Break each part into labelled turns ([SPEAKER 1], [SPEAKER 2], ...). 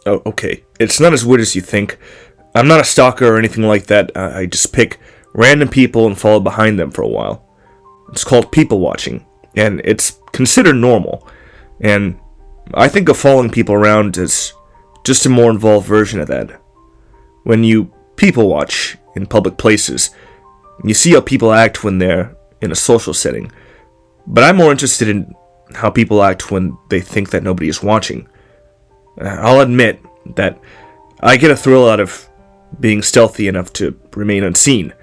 [SPEAKER 1] Oh, okay. It's not as weird as you think. I'm not a stalker or anything like that. I just pick random people and follow behind them for a while. It's called people watching, and it's considered normal. And I think of following people around as just a more involved version of that. When you people watch in public places, you see how people act when they're in a social setting. But I'm more interested in how people act when they think that nobody is watching. I'll admit that I get a thrill out of being stealthy enough to remain unseen.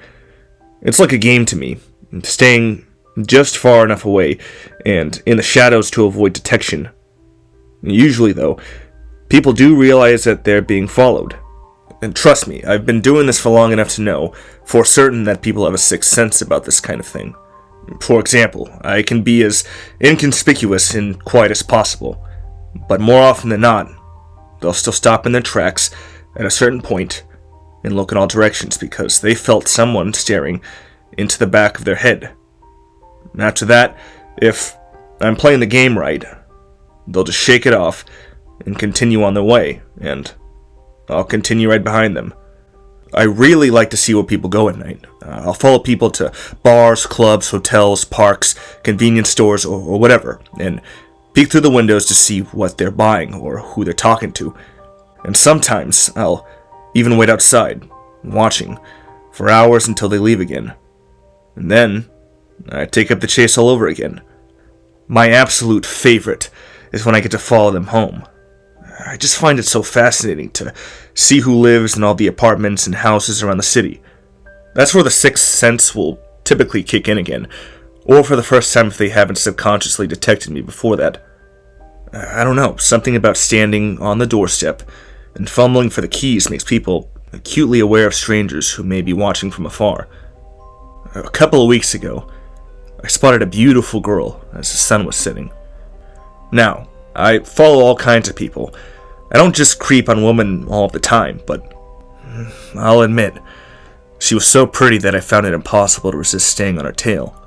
[SPEAKER 1] It's like a game to me, staying just far enough away and in the shadows to avoid detection. Usually, though, people do realize that they're being followed. And trust me, I've been doing this for long enough to know for certain that people have a sixth sense about this kind of thing. For example, I can be as inconspicuous and quiet as possible, but more often than not, they'll still stop in their tracks at a certain point and look in all directions because they felt someone staring into the back of their head. And after that, if I'm playing the game right, they'll just shake it off and continue on their way, and I'll continue right behind them. I really like to see where people go at night. I'll follow people to bars, clubs, hotels, parks, convenience stores, or whatever, and peek through the windows to see what they're buying or who they're talking to. And sometimes I'll even wait outside, watching, for hours until they leave again. And then I take up the chase all over again. My absolute favorite is when I get to follow them home. I just find it so fascinating to see who lives in all the apartments and houses around the city. That's where the sixth sense will typically kick in again, or for the first time if they haven't subconsciously detected me before that. I don't know, something about standing on the doorstep and fumbling for the keys makes people acutely aware of strangers who may be watching from afar. A couple of weeks ago, I spotted a beautiful girl as the sun was setting. Now, I follow all kinds of people. I don't just creep on women all the time, but I'll admit, she was so pretty that I found it impossible to resist staying on her tail.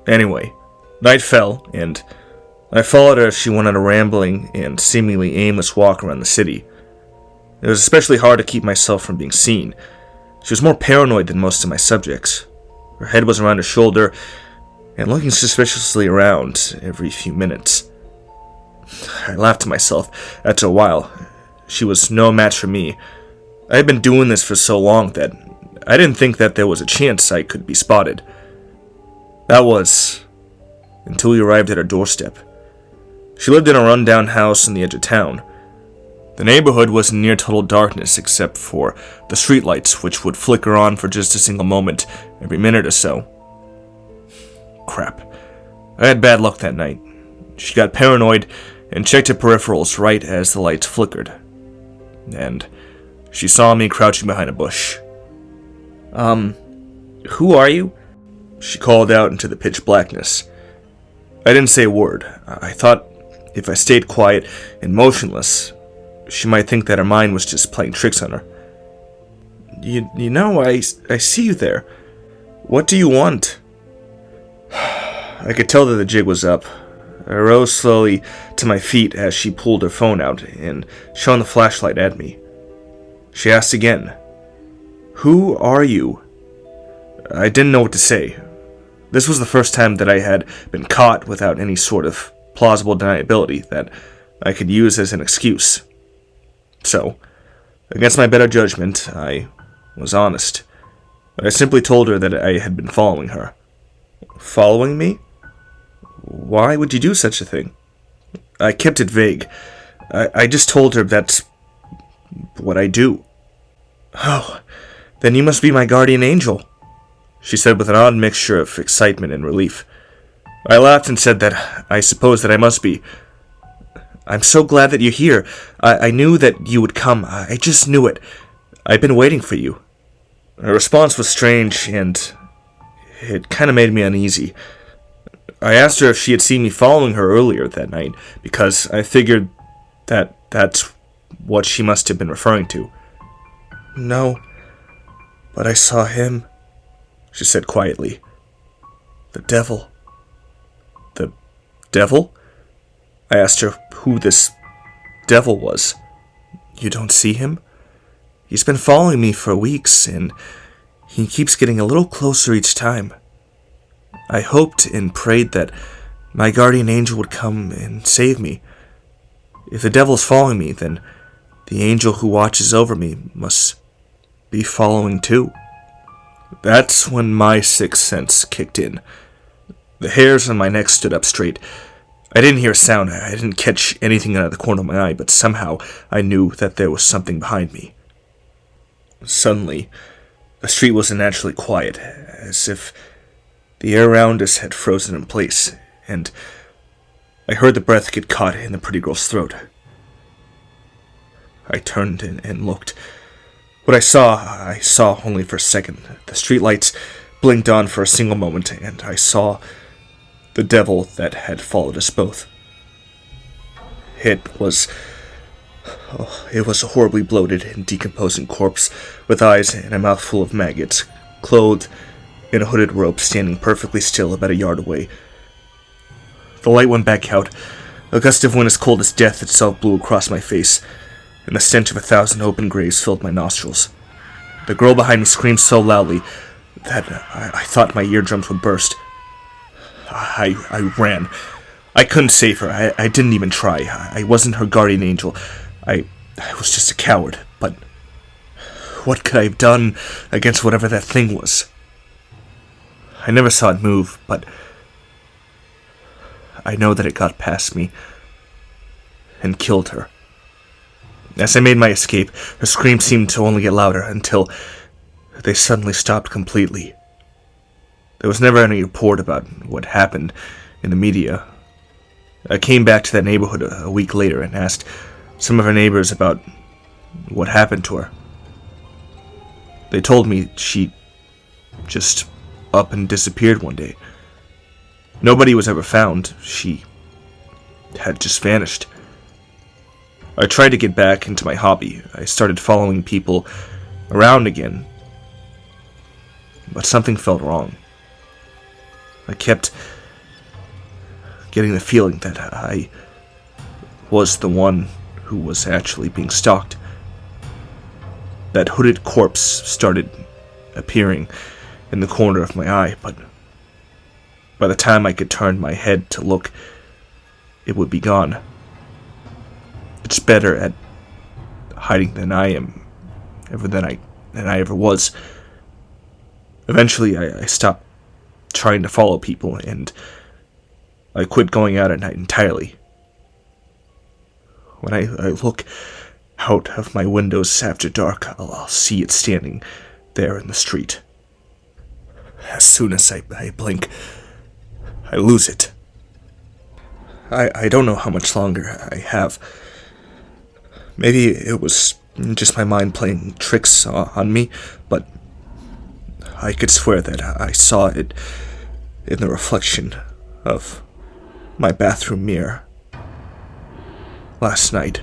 [SPEAKER 1] Anyway, night fell, and I followed her as she went on a rambling and seemingly aimless walk around the city. It was especially hard to keep myself from being seen. She was more paranoid than most of my subjects. Her head was around her shoulder, and looking suspiciously around every few minutes. I laughed to myself. After a while, she was no match for me. I had been doing this for so long that I didn't think that there was a chance I could be spotted. That was until we arrived at her doorstep. She lived in a rundown house on the edge of town. The neighborhood was in near total darkness except for the streetlights, which would flicker on for just a single moment every minute or so. Crap. I had bad luck that night. She got paranoid and checked her peripherals right as the lights flickered. And she saw me crouching behind a bush.
[SPEAKER 2] Who are you?
[SPEAKER 1] She called out into the pitch blackness. I didn't say a word. I thought if I stayed quiet and motionless, she might think that her mind was just playing tricks on her. You know, I see you there. What do you want? I could tell that the jig was up. I rose slowly to my feet as she pulled her phone out and shone the flashlight at me. She asked again, "Who are you?" I didn't know what to say. This was the first time that I had been caught without any sort of plausible deniability that I could use as an excuse. So, against my better judgment, I was honest. I simply told her that I had been following her. Following me? Why would you do such a thing? I kept it vague. I just told her that's what I do. Oh, then you must be my guardian angel, she said with an odd mixture of excitement and relief. I laughed and said that I suppose that I must be. I'm so glad that you're here. I knew that you would come. I just knew it. I've been waiting for you. Her response was strange, and it kind of made me uneasy. I asked her if she had seen me following her earlier that night, because I figured that that's what she must have been referring to. No, but I saw him, she said quietly. The devil. The devil? I asked her who this devil was. You don't see him? He's been following me for weeks, and he keeps getting a little closer each time. I hoped and prayed that my guardian angel would come and save me. If the devil's following me, then the angel who watches over me must be following too. That's when my sixth sense kicked in. The hairs on my neck stood up straight. I didn't hear a sound, I didn't catch anything out of the corner of my eye, but somehow I knew that there was something behind me. Suddenly, the street was unnaturally quiet, as if the air around us had frozen in place, and I heard the breath get caught in the pretty girl's throat. I turned and looked. What I saw only for a second. The streetlights blinked on for a single moment, and I saw the devil that had followed us both. It was a horribly bloated and decomposing corpse, with eyes and a mouth full of maggots, clothed in a hooded robe, standing perfectly still about a yard away. The light went back out. A gust of wind as cold as death itself blew across my face, and the stench of 1,000 open graves filled my nostrils. The girl behind me screamed so loudly that I thought my eardrums would burst. I ran. I couldn't save her. I didn't even try. I wasn't her guardian angel. I was just a coward, but what could I have done against whatever that thing was? I never saw it move, but I know that it got past me and killed her. As I made my escape, her screams seemed to only get louder until they suddenly stopped completely. There was never any report about what happened in the media. I came back to that neighborhood a week later and asked some of her neighbors about what happened to her. They told me she just up and disappeared one day. Nobody was ever found. She had just vanished. I tried to get back into my hobby. I started following people around again, but something felt wrong. I kept getting the feeling that I was the one who was actually being stalked. That hooded corpse started appearing in the corner of my eye, but by the time I could turn my head to look, it would be gone. It's better at hiding than I ever was. Eventually, I stopped trying to follow people, and I quit going out at night entirely. When I look out of my windows after dark, I'll see it standing there in the street. As soon as I blink, I lose it. I don't know how much longer I have. Maybe it was just my mind playing tricks on me, but I could swear that I saw it in the reflection of my bathroom mirror last night.